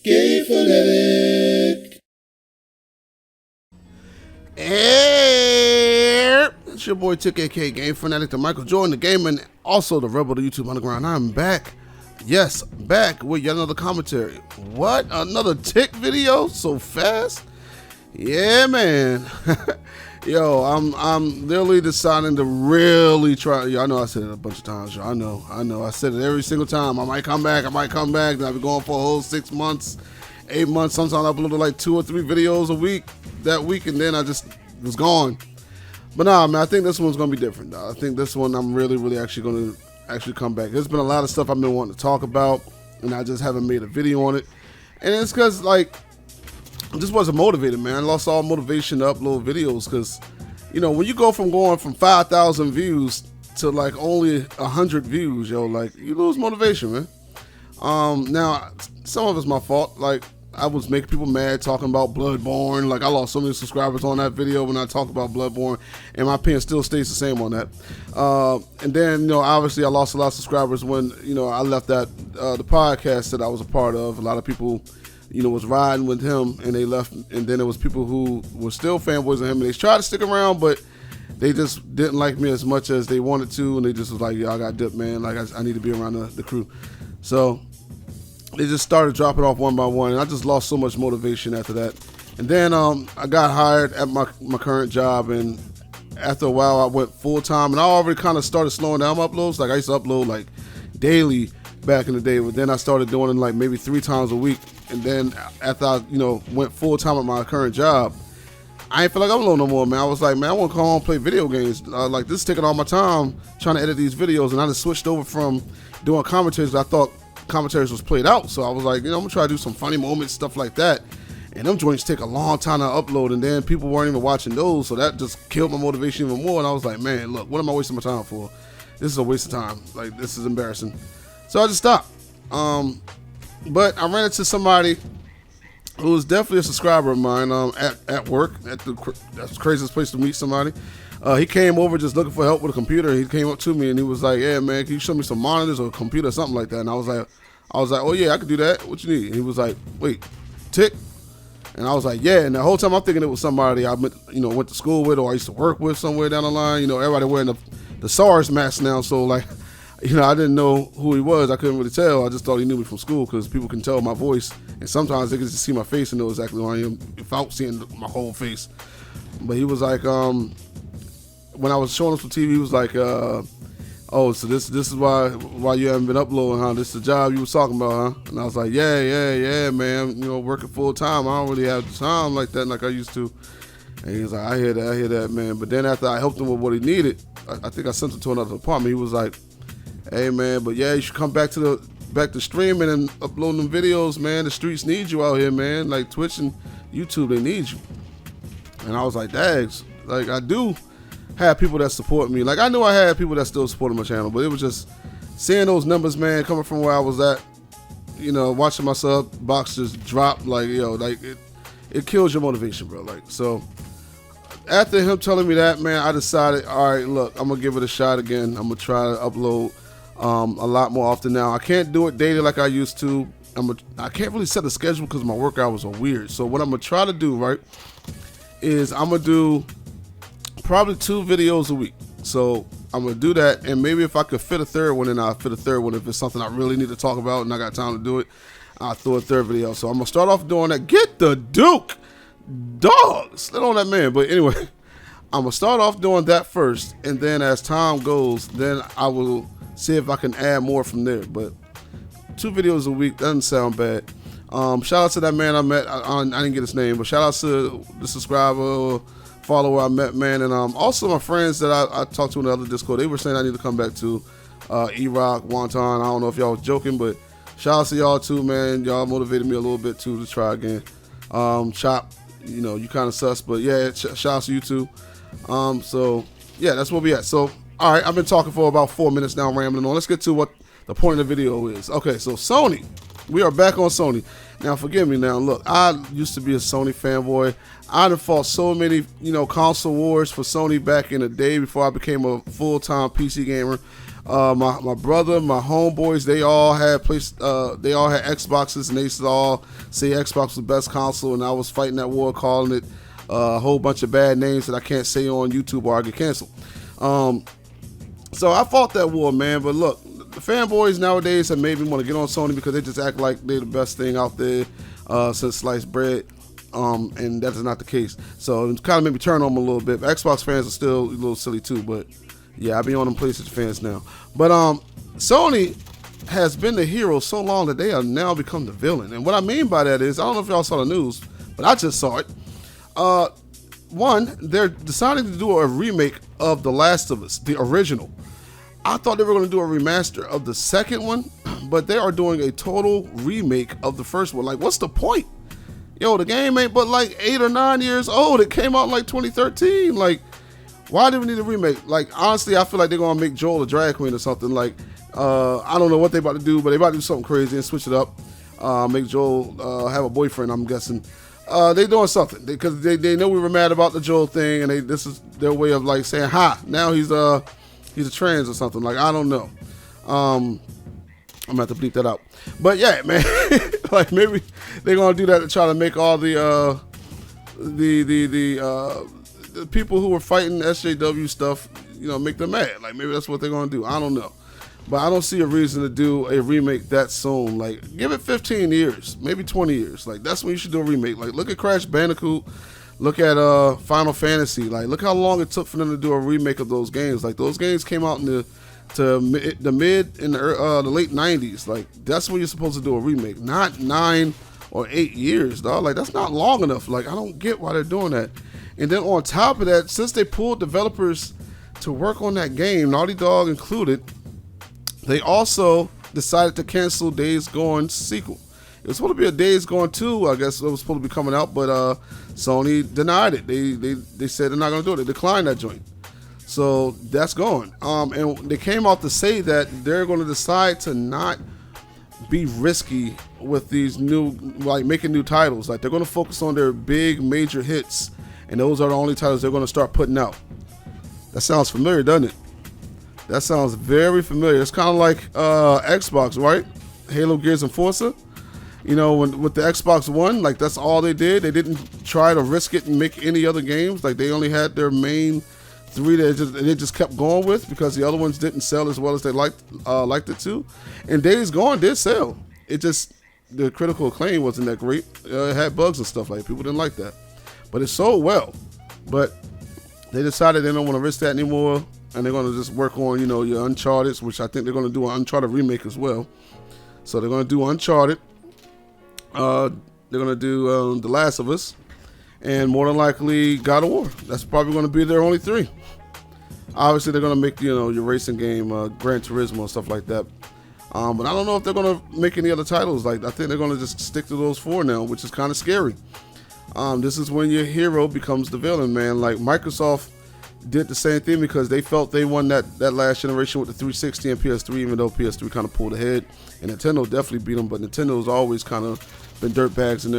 Game Fanatic. Hey, it's your boy Tick, aka Game Fanatic, the Michael Jordan, the gamer, and also the Rebel, the YouTube Underground. I'm back. Yes, back with yet another commentary. What? Another Tick video? So fast? Yeah, man. Yo, I'm literally deciding to really try. I know I said it a bunch of times. Yo. I know. I said it every single time. I might come back. Then I've been going for a whole 6 months, 8 months. Sometimes I uploaded like 2 or 3 videos a week that week, and then I just was gone. But nah, man, I think this one's gonna be different. I think this one I'm really actually gonna come back. There's been a lot of stuff I've been wanting to talk about, and I just haven't made a video on it. And it's because like I just wasn't motivated, man. I lost all motivation to upload videos because, you know, when you go from 5,000 views to like only 100 views, yo, like you lose motivation, man. Now some of it's my fault. Like I was making people mad talking about Bloodborne. Like I lost so many subscribers on that video when I talked about Bloodborne, and my opinion still stays the same on that. And then, you know, obviously I lost a lot of subscribers when, you know, I left that the podcast that I was a part of. A lot of people, you know, was riding with him and they left, and then there was people who were still fanboys of him and they tried to stick around, but they just didn't like me as much as they wanted to, and they just was like, yeah, I got dipped, man. Like I need to be around the crew. So they just started dropping off one by one, and I just lost so much motivation after that. And then I got hired at my current job, and after a while I went full time, and I already kind of started slowing down my uploads. Like I used to upload like daily back in the day, but then I started doing it like maybe 3 times a week. And then after I, you know, went full time at my current job, I ain't feel like uploading no more, man. I was like, man, I want to come home and play video games. Like this is taking all my time trying to edit these videos, and I just switched over from doing commentaries. I thought commentaries was played out, so I was like, you know, I'm gonna try to do some funny moments, stuff like that. And them joints take a long time to upload, and then people weren't even watching those, so that just killed my motivation even more. And I was like, man, look, what am I wasting my time for? This is a waste of time. Like this is embarrassing. So I just stopped. But I ran into somebody who was definitely a subscriber of mine at work. That's the craziest place to meet somebody. He came over just looking for help with a computer. He came up to me and he was like, yeah, man, can you show me some monitors or a computer or something like that? And I was like, oh yeah, I could do that. What you need? And he was like, wait, Tick? And I was like, yeah. And the whole time I'm thinking it was somebody I went to school with or I used to work with somewhere down the line. You know, everybody wearing the SARS mask now. So like, you know, I didn't know who he was. I couldn't really tell. I just thought he knew me from school because people can tell my voice. And sometimes they can just see my face and know exactly who I am without seeing my whole face. But he was like, when I was showing him some TV, he was like, oh, so this is why you haven't been uploading, huh? This is the job you was talking about, huh? And I was like, yeah, man. You know, working full time. I don't really have the time like that like I used to. And he was like, I hear that, man. But then after I helped him with what he needed, I think I sent him to another department. He was like, hey, man, but yeah, you should come back to streaming and uploading them videos, man. The streets need you out here, man. Like Twitch and YouTube, they need you. And I was like, dags, like I do have people that support me. Like I knew I had people that still supported my channel, but it was just seeing those numbers, man, coming from where I was at, you know, watching my sub box just drop, like, yo, like it kills your motivation, bro. Like, so after him telling me that, man, I decided, all right, look, I'm gonna give it a shot again. I'm gonna try to upload a lot more often now. I can't do it daily like I used to. I can't really set a schedule because my work hours are weird. So what I'm gonna try to do, right, is I'm gonna do probably 2 videos a week. So I'm gonna do that, and maybe if I could fit a third one in, I'll fit a third one. If it's something I really need to talk about and I got time to do it, I'll throw a third video. So I'm gonna start off doing that. Get the Duke, dog, slid on that man. But anyway, I'm gonna start off doing that first, and then as time goes, then I will see if I can add more from there. But 2 videos a week doesn't sound bad. Shout out to that man I met. I didn't get his name, but shout out to the subscriber, follower I met, man. And also my friends that I talked to in the other Discord, they were saying I need to come back to E-Rock, Wonton. I don't know if y'all was joking, but shout out to y'all too, man. Y'all motivated me a little bit too to try again. Chop, you know, you kind of sus, but yeah, shout out to you too. So yeah, that's where we at. So all right, I've been talking for about 4 minutes now, rambling on. Let's get to what the point of the video is. Okay, so Sony. We are back on Sony. Now, forgive me now. Look, I used to be a Sony fanboy. I done fought so many, you know, console wars for Sony back in the day before I became a full-time PC gamer. My brother, my homeboys, they all had Xboxes, and they used to all say Xbox was the best console, and I was fighting that war, calling it a whole bunch of bad names that I can't say on YouTube or I get canceled. So I fought that war, man. But look, the fanboys nowadays have made me want to get on Sony because they just act like they're the best thing out there since sliced bread. And that is not the case. So it kind of made me turn on them a little bit. Xbox fans are still a little silly too, but yeah, I be on them PlayStation fans now. But Sony has been the hero so long that they have now become the villain. And what I mean by that is, I don't know if y'all saw the news, but I just saw it. One, they're deciding to do a remake of The Last of Us, the original. I thought they were going to do a remaster of the second one, but they are doing a total remake of the first one. Like, what's the point? Yo, the game ain't but like 8 or 9 years old. It came out in like 2013. Like, why do we need a remake? Like, honestly, I feel like they're going to make Joel a drag queen or something. Like, I don't know what they about to do, but they about to do something crazy and switch it up. Make Joel have a boyfriend, I'm guessing. They doing something because they know we were mad about the Joel thing, and this is their way of like saying, "Ha, now he's a trans or something." Like, I don't know. I'm gonna have to bleep that out. But yeah, man, like maybe they're gonna do that to try to make all the people who were fighting SJW stuff, make them mad. Like maybe that's what they're gonna do. I don't know. But I don't see a reason to do a remake that soon. Like, give it 15 years, maybe 20 years. Like, that's when you should do a remake. Like, look at Crash Bandicoot. Look at Final Fantasy. Like, look how long it took for them to do a remake of those games. Like, those games came out in the mid and the late 90s. Like, that's when you're supposed to do a remake, not 9 or 8 years, dog. Like, that's not long enough. Like, I don't get why they're doing that. And then on top of that, since they pulled developers to work on that game, Naughty Dog included, they also decided to cancel Days Gone sequel. It was supposed to be a Days Gone 2, I guess it was supposed to be coming out, but Sony denied it. They said they're not going to do it. They declined that joint. So that's gone. And they came out to say that they're going to decide to not be risky with these new, like making new titles. Like they're going to focus on their big major hits, and those are the only titles they're going to start putting out. That sounds familiar, doesn't it? That sounds very familiar. It's kind of like Xbox, right? Halo, Gears, and Forza. With the Xbox One, like that's all they did. They didn't try to risk it and make any other games. Like they only had their main 3 that they just kept going with because the other ones didn't sell as well as they liked it to. And Days Gone did sell. It just, the critical acclaim wasn't that great. It had bugs and stuff like people didn't like that. But it sold well. But they decided they don't want to risk that anymore. And they're going to just work on, your Uncharted, which I think they're going to do an Uncharted remake as well. So they're going to do Uncharted. They're going to do The Last of Us. And more than likely, God of War. That's probably going to be their only 3. Obviously, they're going to make, your racing game, Gran Turismo and stuff like that. But I don't know if they're going to make any other titles. Like, I think they're going to just stick to those 4 now, which is kind of scary. This is when your hero becomes the villain, man. Like, Microsoft did the same thing because they felt they won that last generation with the 360 and PS3, even though PS3 kind of pulled ahead. And Nintendo definitely beat them, but Nintendo's always kind of been dirtbags, and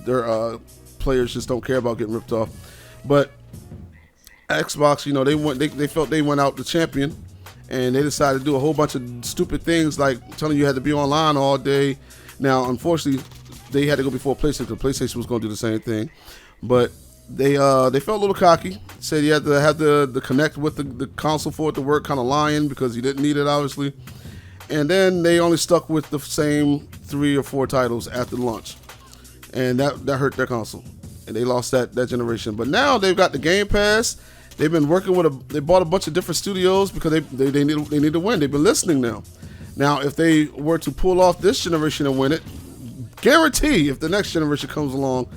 their players just don't care about getting ripped off. But Xbox, they felt they went out the champion, and they decided to do a whole bunch of stupid things like telling you had to be online all day. Now, unfortunately, they had to go before PlayStation because PlayStation was going to do the same thing, but they felt a little cocky. Said you had to have the connect with the console for it to work, kind of lying because you didn't need it, obviously. And then they only stuck with the same 3 or 4 titles after launch, and that hurt their console, and they lost that generation. But now they've got the Game Pass. They've been working they bought a bunch of different studios because they need to win. They've been listening now. Now, if they were to pull off this generation and win it, guarantee if the next generation comes along,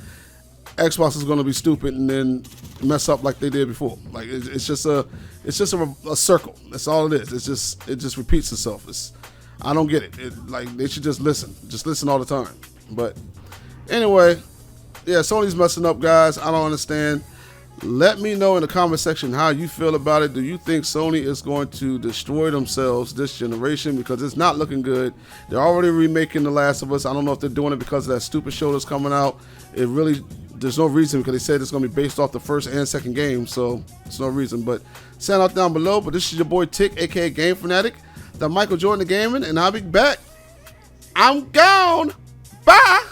Xbox is going to be stupid and then mess up like they did before. Like it's just a circle. That's all it is. It just repeats itself. I don't get it. Like they should just listen all the time. But anyway, yeah, Sony's messing up, guys. I don't understand. Let me know in the comment section how you feel about it. Do you think Sony is going to destroy themselves this generation? Because it's not looking good. They're already remaking The Last of Us. I don't know if they're doing it because of that stupid show that's coming out. There's no reason, because they said it's going to be based off the first and second game, so there's no reason. But sound out down below. But this is your boy Tick, aka Game Fanatic, the Michael Jordan of Gaming, and I'll be back. I'm gone. Bye.